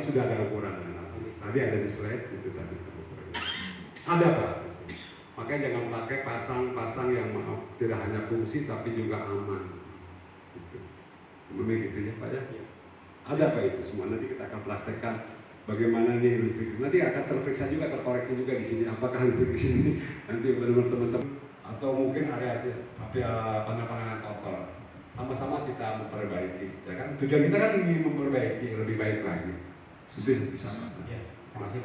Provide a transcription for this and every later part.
sudah ada ukuran. Tadi ada di slide itu tadi. Ada Pak. Makanya jangan pakai pasang-pasang yang tidak hanya fungsi tapi juga aman. Gitu. Memang gitu ya Pak ya. Ada Pak itu semua. Nanti kita akan praktekkan bagaimana nih listrik. Nanti akan terperiksa juga, terkoreksi juga di sini. Apakah listrik di sini nanti benar-benar teman-teman atau mungkin area pandangan cover. Sama-sama kita memperbaiki, ya kan? Tujuan kita kan ingin memperbaiki lebih baik lagi. Itu bisa. Ya, terima kasih.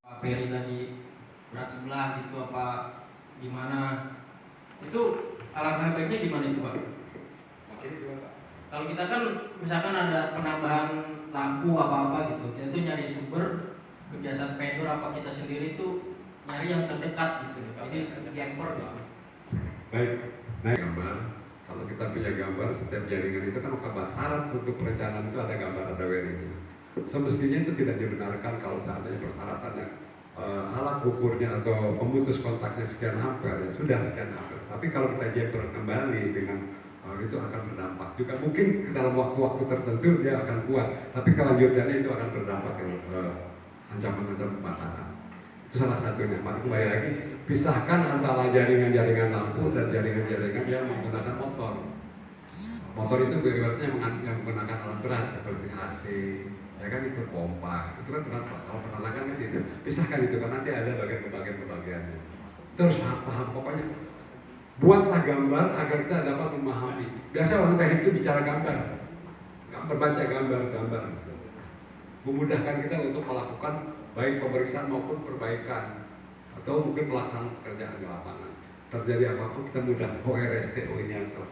Pak Peri tadi berat sebelah gitu apa gimana? Itu alangkah baiknya gimana itu Pak? Kalau kita kan misalkan ada penambahan lampu apa-apa gitu, kita tuh nyari sumber kebiasaan vendor apa kita sendiri tuh nyari yang terdekat gitu, jadi jumper gitu. Baik, nah gambar. Kalau kita punya gambar, setiap jaringan itu kan kabar syarat untuk perencanaan itu ada gambar, ada wiringnya. Semestinya itu tidak dibenarkan kalau seandainya persyaratannya alat ukurnya atau pemutus kontaknya sekian ampere, ya sudah sekian ampere. Tapi kalau kita jumper kembali dengan itu akan berdampak juga. Mungkin dalam waktu-waktu tertentu dia akan kuat, tapi kelanjutannya itu akan berdampak ke ancaman-ancaman kebakaran. Itu salah satunya. Maka kembali lagi, pisahkan antara jaringan-jaringan lampu dan jaringan-jaringan yang menggunakan motor. Motor itu berarti yang menggunakan alat berat seperti AC, ya kan itu pompa, itu kan berat Pak. Kalau penerangan itu pisahkan itu kan nanti ada bagian-bagiannya. Itu harus paham pokoknya. Buatlah gambar agar kita dapat memahami. Biasa orang teknik itu bicara gambar, berbaca gambar. Memudahkan kita untuk melakukan baik pemeriksaan maupun perbaikan atau mungkin pelaksanaan pekerjaan di lapangan. Terjadi apapun kita mudah. ORST, ini yang salah.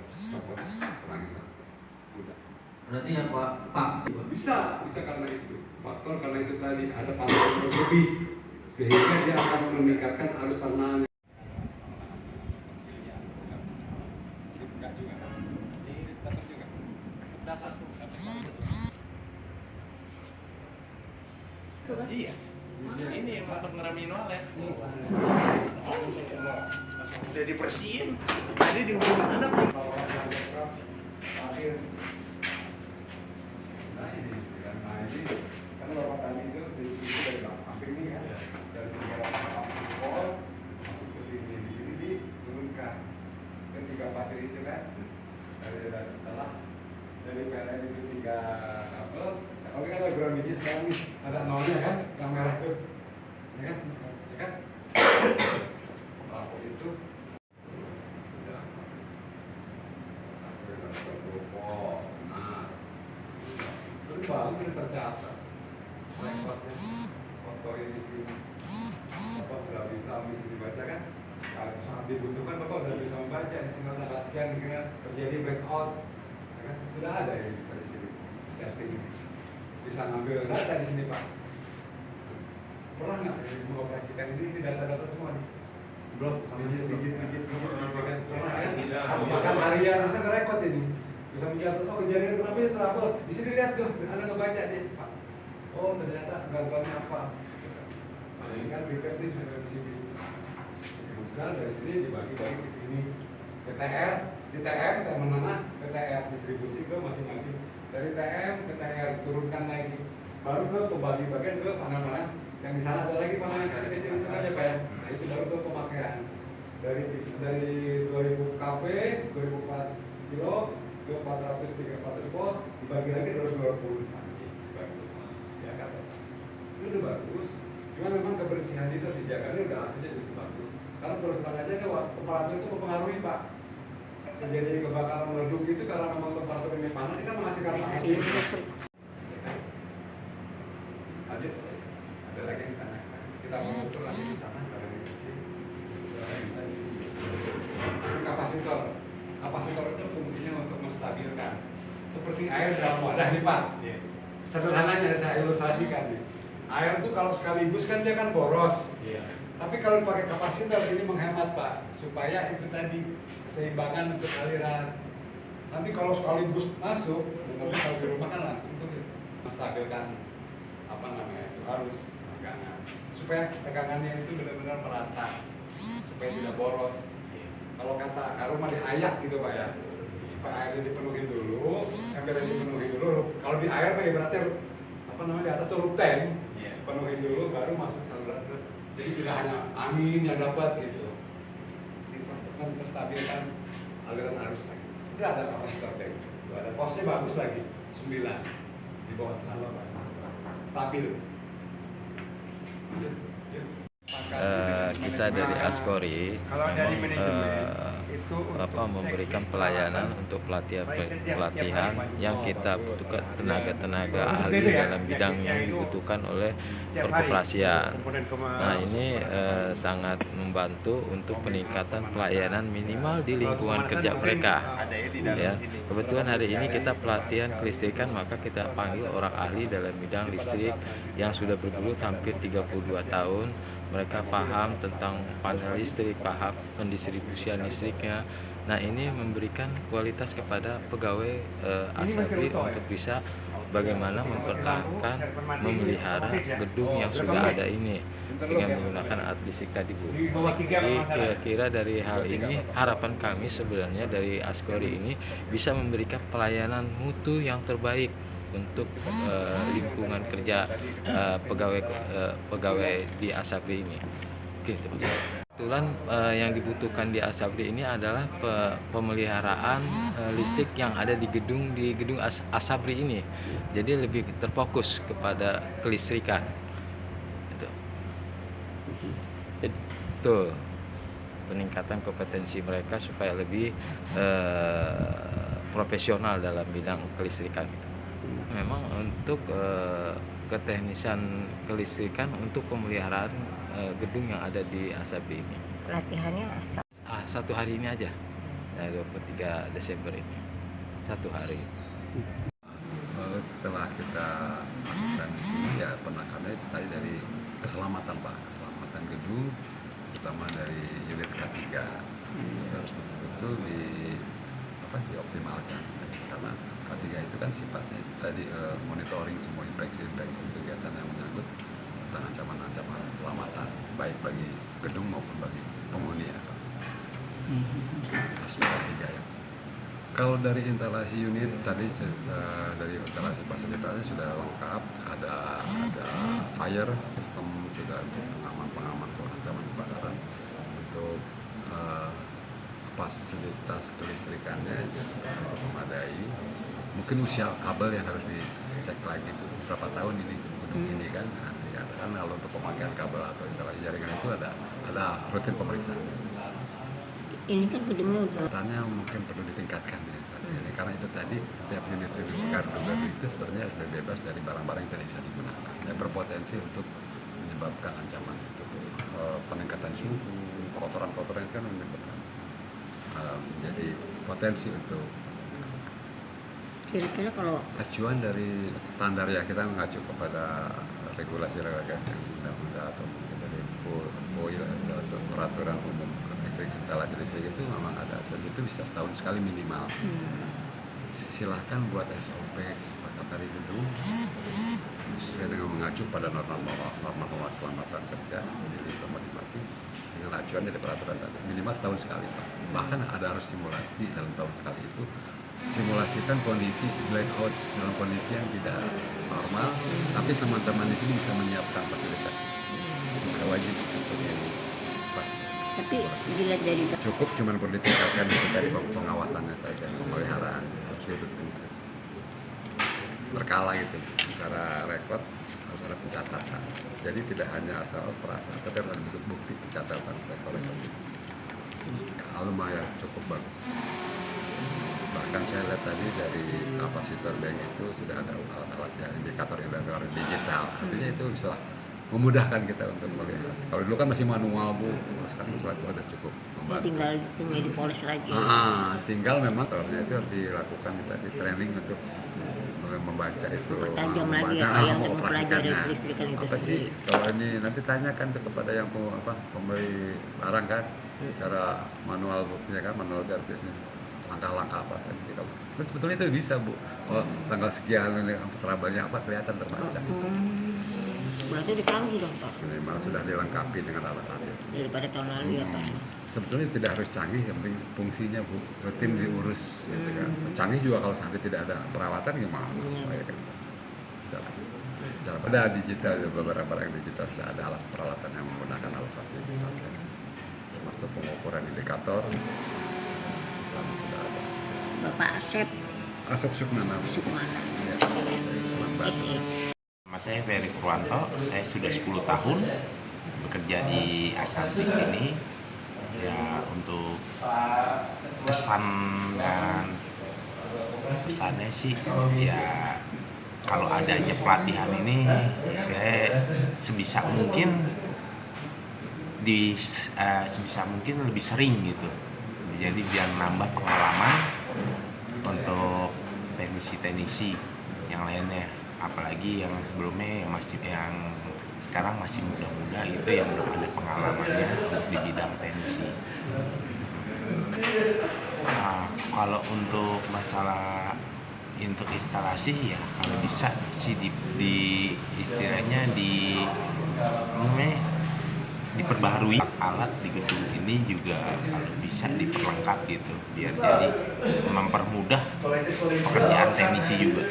Mudah. Berarti ya Pak? Bisa karena itu. Faktor karena itu tadi ada pantulan berlebih sehingga dia akan meningkatkan arus ternalnya. Iya. Ini yang untuk ngeramin walet. Udah dibersihin. Tadi di ujung sana pun. Nah ini kan bapak tadi itu dari samping ini kan, dari pol masuk ke sini, di sini diturunkan ketiga pasir itu kan, dari setelah dari PLN itu 3 kabel. Kalau kan ada ground biji sekarang nih, ada nolnya kan, yang merah tuh, ya kan? Lampu itu baru tercatat rekodnya foto ini di sini. Bapak sudah bisa dibaca kan? Kalau saat dibutuhkan Bapak sudah bisa membaca di sini tanggal sekian kan terjadi blackout, ya kan? Sudah ada yang bisa di sini setting, bisa ngambil data di sini Pak. Pernah nggak mengoperasikan ini data-data semua nih? Belum, digit kan? Pernah kan? Bahkan harian bisa ngerekod ini. Bisa mencatat, oh kejadian kenapa ya trouble, di sini lihat tuh, Anda ngebaca nih Pak. Oh ternyata gangguannya apa? Nah ini kan reflektif ada di sini. Sekarang dari sini dibagi-bagi ke sini. PTR, di TM, TM menengah, PTR distribusi ke masing-masing. Dari TM ke TR turunkan lagi, baru ke pembagi-bagian ke panel-panel. Yang di sana ada lagi panel yang kecil-kecil itu kan ya Pak ya. Nah itu baru ke pemakaian. Dari 2000 kV, 2004 kilo ke 434 volt dibagi lagi 220 misalnya ya kan itu udah bagus, cuma memang kebersihan itu dijaga, ini udah hasilnya itu bagus karena terus terang aja temperatur itu mempengaruhi Pak. Jadi kebakaran meledup itu karena memang temperatur ini panas, ini kan menghasilkan api. Lanjut, ada lagi yang ditanyakan, kita mau ukur lagi di sana kalau ini kapasitor itu fungsinya untuk menstabilkan seperti air dalam wadah nih Pak. Sederhananya saya ilustrasikan nih. Air itu kalau sekaligus kan dia kan boros. Tapi kalau dipakai kapasitor ini menghemat Pak, supaya itu tadi keseimbangan untuk aliran. Nanti kalau sekaligus masuk, sebenarnya kalau di rumah kan langsung tuh menstabilkan apa namanya itu arus tegangan, supaya tegangannya itu benar-benar merata, supaya tidak boros. Kalau kata rumah diayak gitu Pak ya. supaya airnya dipenuhi dulu, embernya dipenuhi dulu. Kalau di air mah ibaratnya apa namanya di atas tuh roof tank, penuhi dulu baru masuk saluran. Jadi tidak hanya angin yang dapat gitu. Ini menstabilkan aliran arus lagi. Ini ada kapasitor tank, ada posnya bagus lagi, 9 di bawah sana stabil. Kita dari Askori memberikan pelayanan untuk pelatihan yang kita butuhkan tenaga ahli dalam bidang yang dibutuhkan oleh perkoperasian. Nah ini sangat membantu untuk peningkatan pelayanan minimal di lingkungan kerja mereka. Ya, kebetulan hari ini kita pelatihan kelistrikan, maka kita panggil orang ahli dalam bidang listrik yang sudah bergelut hampir 32 tahun. Mereka paham tentang panel listrik, paham pendistribusian listriknya. Nah ini memberikan kualitas kepada pegawai Asabri untuk bisa bagaimana mempertahankan, memelihara gedung yang sudah ada ini dengan menggunakan alat listrik tadi, Bu. Jadi kira-kira dari hal ini harapan kami sebenarnya dari Askori ini bisa memberikan pelayanan mutu yang terbaik untuk lingkungan kerja pegawai di Asabri ini. Oke, kebetulan yang dibutuhkan di Asabri ini adalah pemeliharaan listrik yang ada di gedung Asabri ini. Jadi lebih terfokus kepada kelistrikan. Itu peningkatan kompetensi mereka supaya lebih profesional dalam bidang kelistrikan. Memang untuk keteknisan kelistrikan untuk pemeliharaan gedung yang ada di Asabri ini. Pelatihannya Satu hari ini aja, 23 Desember ini, 1 hari. Setelah kita lakukan ya penekanannya itu tadi dari keselamatan Pak, keselamatan gedung, terutama dari unit K3 itu harus betul-betul dioptimalkan, karena K3 itu kan sifatnya itu tadi monitoring semua inspeksi kegiatan yang menyangkut tentang ancaman-ancaman keselamatan baik bagi gedung maupun bagi penghuni ya Pak. Aspek K3 ya. Kalau dari instalasi unit tadi dari instalasi fasilitasnya sudah lengkap, ada fire system sudah untuk pengaman ancaman kebakaran, untuk fasilitas kelistrikannya juga memadai. Mungkin usia kabel yang harus dicek lagi berapa tahun ini gedung ini kan nanti ada kan. Kalau untuk pemakaian kabel atau instalasi jaringan itu ada rutin pemeriksaan. ini kan gedungnya udah Tanya mungkin perlu ditingkatkan ya saat ini, karena itu tadi setiap unit kartu itu sebenarnya sudah bebas dari barang-barang yang tidak bisa digunakan, ya berpotensi untuk menyebabkan ancaman itu peningkatan suhu, kotoran-kotoran kan menyebabkan menjadi potensi untuk kira-kira kalau acuan dari standar ya, kita mengacu kepada regulasi yang undang-undang atau mungkin dari POIL atau peraturan umum listrik, instalasi listrik itu memang ada, dan itu bisa setahun sekali minimal. Silahkan buat SOP kesepakatan dari gedung sesuai dengan mengacu pada norma keselamatan kerja di lingkungan masing-masing dengan acuan dari peraturan tadi minimal setahun sekali Pak. Bahkan ada harus simulasi dalam tahun sekali itu, simulasikan kondisi blackout dalam kondisi yang tidak normal, tapi teman-teman di sini bisa menyiapkan fasilitas. Wajib untuk ini pasti. tapi dilihat dari Cukup cuman perlu ditingkatkan itu dari pengawasannya saja, pemeliharaan harus dirutin berkala gitu, secara rekod harus ada pencatatan. Jadi tidak hanya asal perasa, tapi harus ada bukti pencatatan rekod itu. Lumayan cukup bagus. Bahkan saya lihat tadi dari kapasitor bank itu sudah ada alat-alat ya, indikator digital, artinya itu bisa memudahkan kita untuk melihat. Kalau dulu kan masih manual Bu, sekarang itu udah cukup membantu. tinggal dipoles lagi. Tinggal memang terusnya itu harus dilakukan tadi training untuk membaca itu, Pertajam lagi ya, yang mempelajari kelistrikan itu apa sih sendiri. kalau ini nanti tanyakan kepada yang pembeli barang kan, cara manual buktinya kan, manual servisnya, langkah-langkah apa saja sih kalau itu sebetulnya itu bisa Bu. Tanggal sekian ini trouble-nya apa kelihatan terbaca. Berarti udah canggih dong Pak Minimal sudah dilengkapi dengan alat-alat itu. daripada tahun lalu ya Pak. sebetulnya tidak harus canggih, yang penting fungsinya Bu, rutin diurus gitu kan. Canggih juga kalau sampai tidak ada perawatan gimana? Ya kan? Secara pada digital, beberapa barang digital sudah ada alat peralatan yang menggunakan alat digital, ya. Termasuk pengukuran indikator, misalnya sudah ada. Bapak Asep Asep Sukmana. Sukmana Ya, dengan SE. Nama saya Ferry Purwanto, saya sudah 10 tahun bekerja di Asam di sini. Ya, untuk kesan dan kesannya sih ya kalau adanya pelatihan ini saya sebisa mungkin sebisa mungkin lebih sering gitu. Jadi biar nambah pengalaman untuk teknisi-teknisi yang lainnya, apalagi yang sebelumnya yang sekarang masih muda-muda itu yang belum ada pengalamannya di bidang teknisi. Nah, kalau untuk masalah untuk instalasi ya kalau bisa sih di istilahnya diperbaharui alat di gedung ini juga kalau bisa diperlengkap gitu biar jadi mempermudah pekerjaan teknisi juga.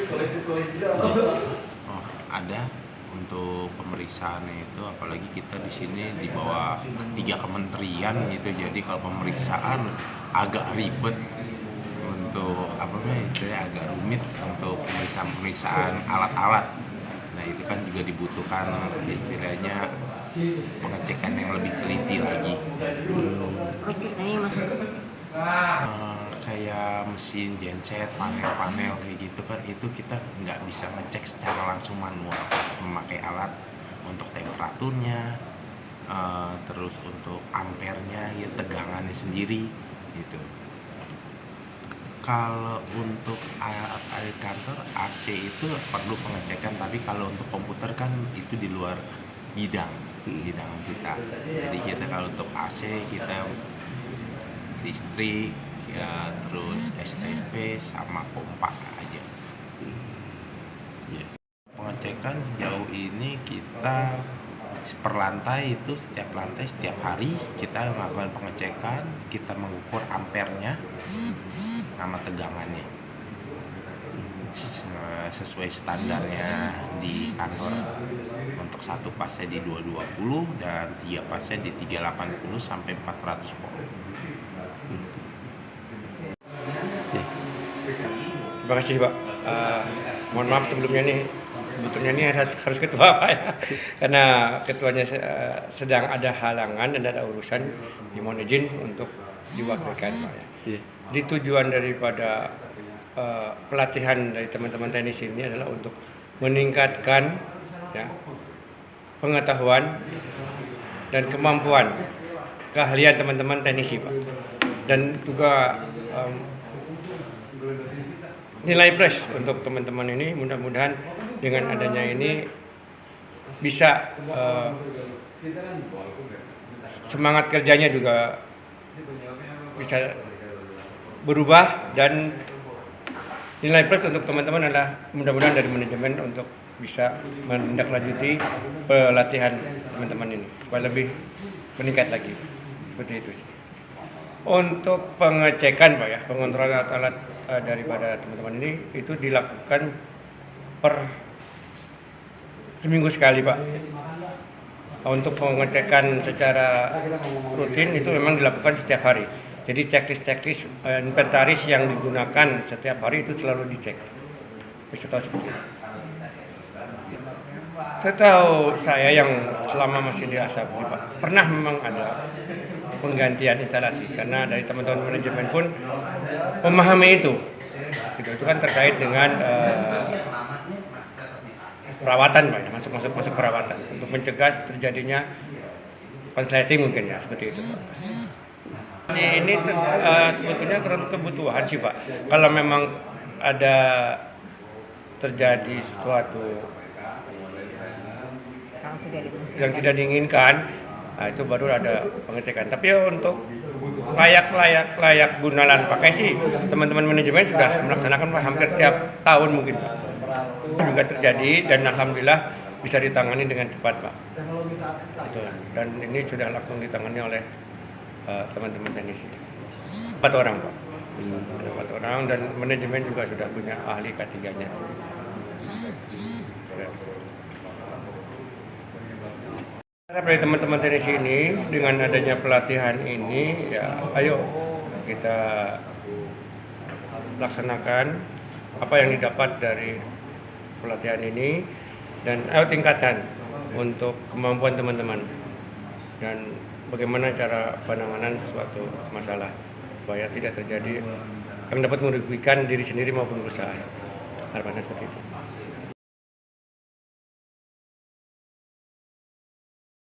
Oh, ada untuk pemeriksaannya itu, apalagi kita di sini di bawah 3 kementerian gitu, jadi kalau pemeriksaan agak ribet untuk istilahnya agak rumit untuk pemeriksaan alat-alat. Nah itu kan juga dibutuhkan istilahnya pengecekan yang lebih teliti lagi. Kayak mesin genset, panel-panel kayak gitu kan, itu kita nggak bisa ngecek secara langsung manual, harus memakai alat untuk temperaturnya, terus untuk ampernya, ya tegangannya sendiri gitu. Kalau untuk alat kantor AC itu perlu pengecekan, tapi kalau untuk komputer kan itu di luar bidang kita. Jadi kita kalau untuk AC kita listrik ya, terus STP sama pompa aja. Pengecekan sejauh ini kita per lantai itu setiap hari kita melakukan pengecekan, kita mengukur ampernya sama tegangannya sesuai standarnya di kantor. Untuk satu pasnya di 220 dan 3 pasnya di 380 sampai 400 volt. Terima kasih Pak. Mohon maaf sebelumnya nih, sebetulnya ini harus ketua Pak ya, karena ketuanya sedang ada halangan dan ada urusan, dimohon izin untuk diwakilkan Pak ya. Jadi tujuan daripada pelatihan dari teman-teman teknis ini adalah untuk meningkatkan ya, pengetahuan dan kemampuan keahlian teman-teman teknisi Pak, dan juga nilai plus untuk teman-teman ini. Mudah-mudahan dengan adanya ini bisa semangat kerjanya juga bisa berubah, dan nilai plus untuk teman-teman adalah mudah-mudahan dari manajemen untuk bisa menindaklanjuti pelatihan teman-teman ini supaya lebih meningkat lagi. Seperti itu sih. Untuk pengecekan Pak ya, pengontrolan alat daripada teman-teman ini itu dilakukan per seminggu sekali Pak. Untuk pengecekan secara rutin itu memang dilakukan setiap hari. Jadi checklist inventaris yang digunakan setiap hari itu selalu dicek. Seperti itu. Setahu saya yang selama masih di Asabri Pak, pernah memang ada penggantian instalasi karena dari teman-teman manajemen pun memahami itu. Itu kan terkait dengan perawatan Pak ya, masuk perawatan untuk mencegah terjadinya konsleting mungkin ya, seperti itu Pak. Ini sebetulnya kebutuhan sih Pak. Kalau memang ada terjadi sesuatu yang tidak diinginkan, nah itu baru ada pengecekan. Tapi untuk layak gunalan pakai sih teman-teman manajemen sudah melaksanakan Pak, hampir tiap tahun mungkin Pak. Juga terjadi dan alhamdulillah bisa ditangani dengan cepat Pak. Itu. Dan ini sudah langsung ditangani oleh teman-teman teknisi. 4 orang Pak. Ada 4 orang dan manajemen juga sudah punya ahli K3-nya. Harap dari teman-teman teknisi ini dengan adanya pelatihan ini ya ayo kita laksanakan apa yang didapat dari pelatihan ini dan ayo tingkatkan untuk kemampuan teman-teman dan bagaimana cara penanganan suatu masalah supaya tidak terjadi yang dapat merugikan diri sendiri maupun perusahaan. Harapan saya seperti itu.